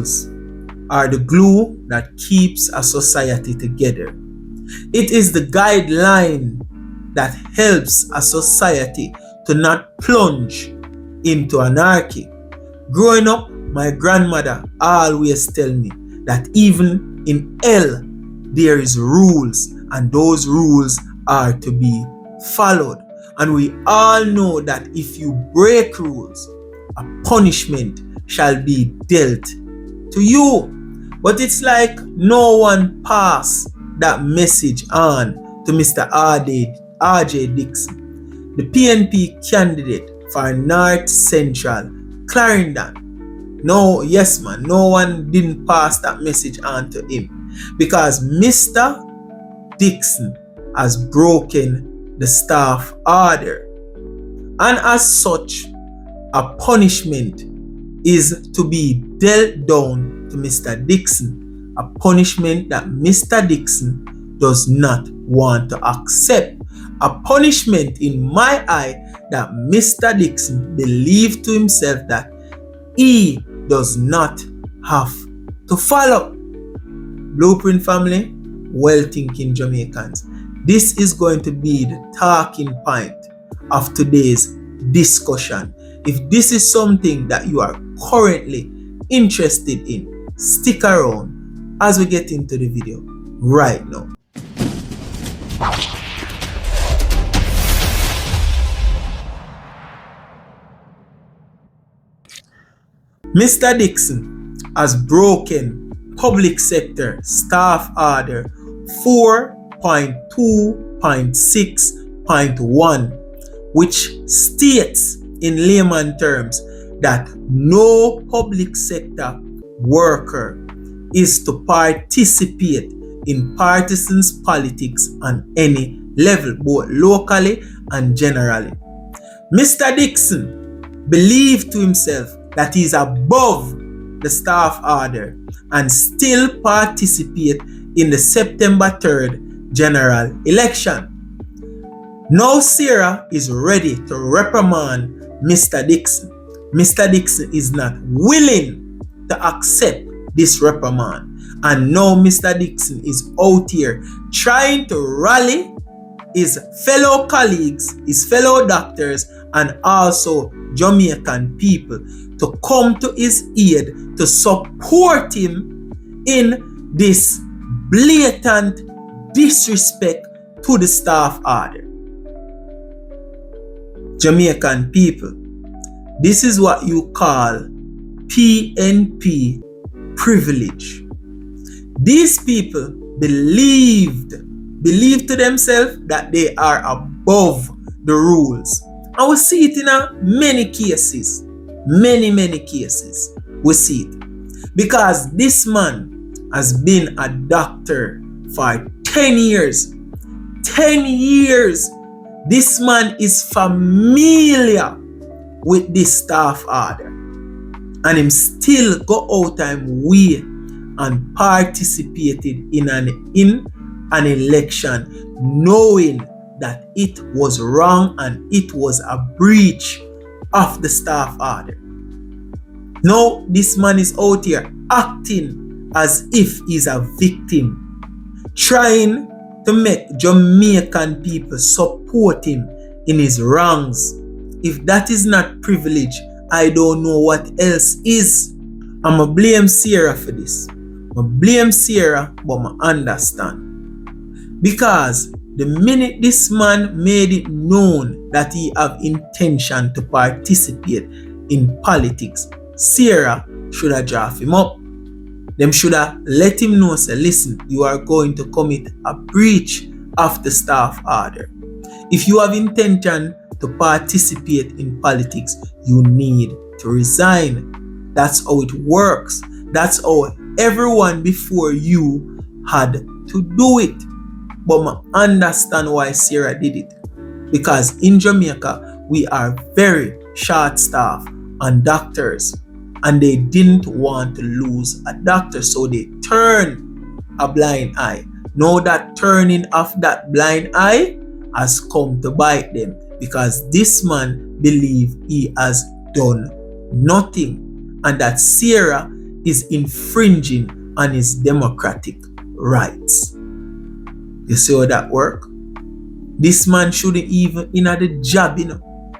rules are the glue that keeps a society together. It is the guideline that helps a society to not plunge into anarchy. Growing up, my grandmother always tell me that even in hell there is rules, and those rules are to be followed. And we all know that if you break rules, a punishment shall be dealt to you. But it's like no one passed that message on to Mr. R.J. Dixon, the PNP candidate for North Central Clarendon. No one didn't pass that message on to him, because Mr. Dixon has broken the staff order, and as such, a punishment is to be dealt down to Mr. Dixon, a punishment that Mr. Dixon does not want to accept, a punishment in my eye that Mr. Dixon believed to himself that he does not have to follow. Blueprint family, well-thinking Jamaicans, this is going to be the talking point of today's discussion. If this is something that you are currently interested in, stick around as we get into the video right now. Mr. Dixon has broken public sector staff order 4.2.6.1, which states in layman terms that no public sector worker is to participate in partisan politics on any level, both locally and generally. Mr. Dixon believed to himself that he is above the staff order and still participate in the September 3rd general election. Now SRHA is ready to reprimand Mr. Dixon. Mr. Dixon is not willing to accept this reprimand, and now Mr. Dixon is out here trying to rally his fellow colleagues, his fellow doctors, and also Jamaican people to come to his aid, to support him in this blatant disrespect to the staff order. Jamaican people, this is what you call PNP privilege. These people believe to themselves that they are above the rules. And we see it in many cases. Many cases. We see it. Because this man has been a doctor for 10 years. 10 years. This man is familiar with this staff order. And him still go out and way and participated in an election knowing that it was wrong and it was a breach of the staff order. Now this man is out here acting as if he's a victim, trying to make Jamaican people support him in his wrongs. If that is not privilege, I don't know what else is. I'ma blame SRHA for this. I blame SRHA, but I understand. Because the minute this man made it known that he have intention to participate in politics, SRHA should have draft him up. Them should have let him know, say, listen, you are going to commit a breach of the staff order. If you have intention to participate in politics, you need to resign. That's how it works. That's how everyone before you had to do it. But I understand why SRHA did it. Because in Jamaica, we are very short-staffed on doctors. And they didn't want to lose a doctor, so they turned a blind eye. Now that turning of that blind eye has come to bite them, because this man believes he has done nothing, and that SRHA is infringing on his democratic rights. You see how that work? This man shouldn't even in the job,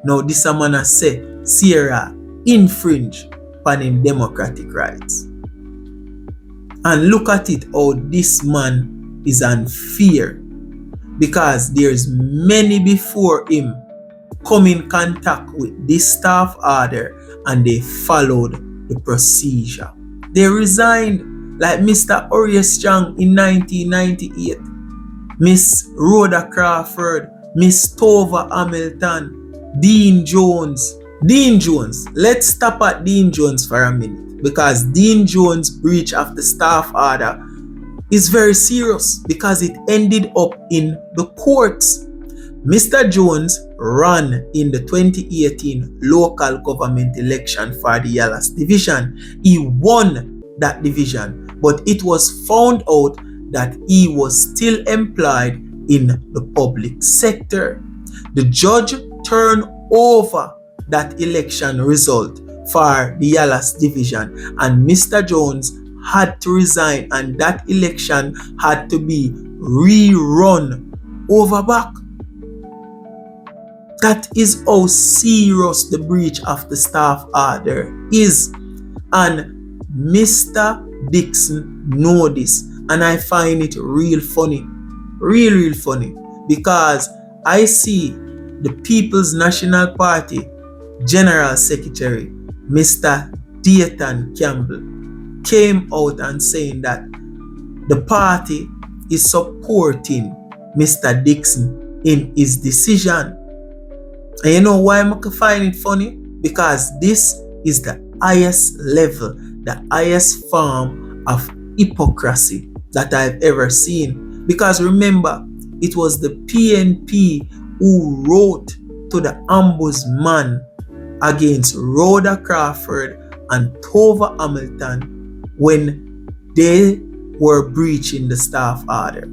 Now this a man has said SRHA infringe on him democratic rights. And look at it how this man is unfair, because there's many before him come in contact with this staff order and they followed the procedure. They resigned, like Mr. Horace Strong in 1998, Miss Rhoda Crawford, Miss Tova Hamilton, Dean Jones. Let's stop at Dean Jones for a minute, because Dean Jones' breach of the staff order is very serious because it ended up in the courts. Mr. Jones ran in the 2018 local government election for the Yalas division. He won that division, but it was found out that he was still employed in the public sector. The judge turned over that election result for the Yalas division, and Mr. Jones had to resign, and that election had to be rerun over back. That is how serious the breach of the staff order is. And Mr. Dixon knows this. And I find it real funny. Real funny. Because I see the People's National Party General Secretary, Mr. Dayton Campbell, came out and saying that the party is supporting Mr. Dixon in his decision. And you know why I find it funny? Because this is the highest level, the highest form of hypocrisy that I've ever seen. Because remember, it was the PNP who wrote to the ombudsman against Rhoda Crawford and Tova Hamilton when they were breaching the staff order,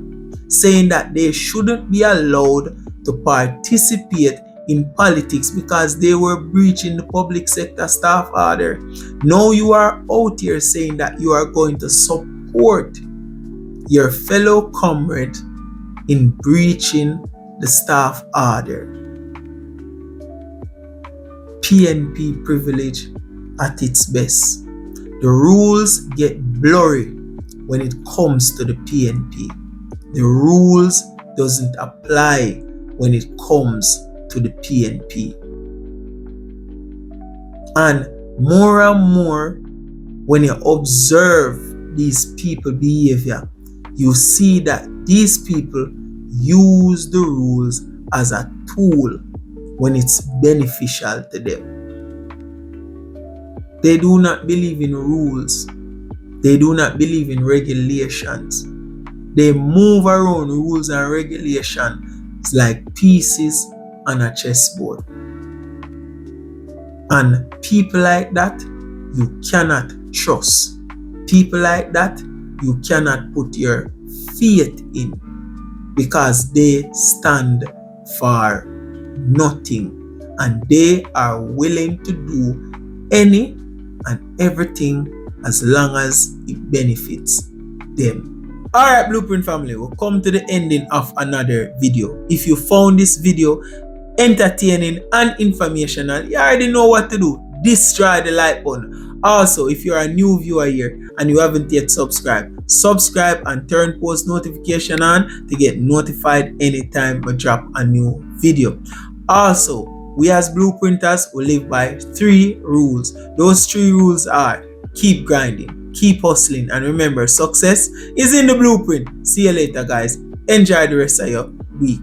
saying that they shouldn't be allowed to participate in politics because they were breaching the public sector staff order. Now you are out here saying that you are going to support your fellow comrade in breaching the staff order. PNP privilege at its best. The rules get blurry when it comes to the PNP. The rules doesn't apply when it comes to the PNP. And more, when you observe these people behavior, you see that these people use the rules as a tool when it's beneficial to them. They do not believe in rules. They do not believe in regulations. They move around rules and regulations like pieces on a chessboard. And people like that, you cannot trust. People like that, you cannot put your faith in, because they stand for nothing and they are willing to do any and everything as long as it benefits them. Alright, Blueprint family, we'll come to the ending of another video. If you found this video entertaining and informational, you already know what to do. Destroy the like button. Also, if you're a new viewer here and you haven't yet subscribed, subscribe and turn post notification on to get notified anytime we drop a new video. Also, we as blueprinters will live by 3 rules. Those 3 rules are: keep grinding, keep hustling, and remember, success is in the blueprint. See you later, guys. Enjoy the rest of your week.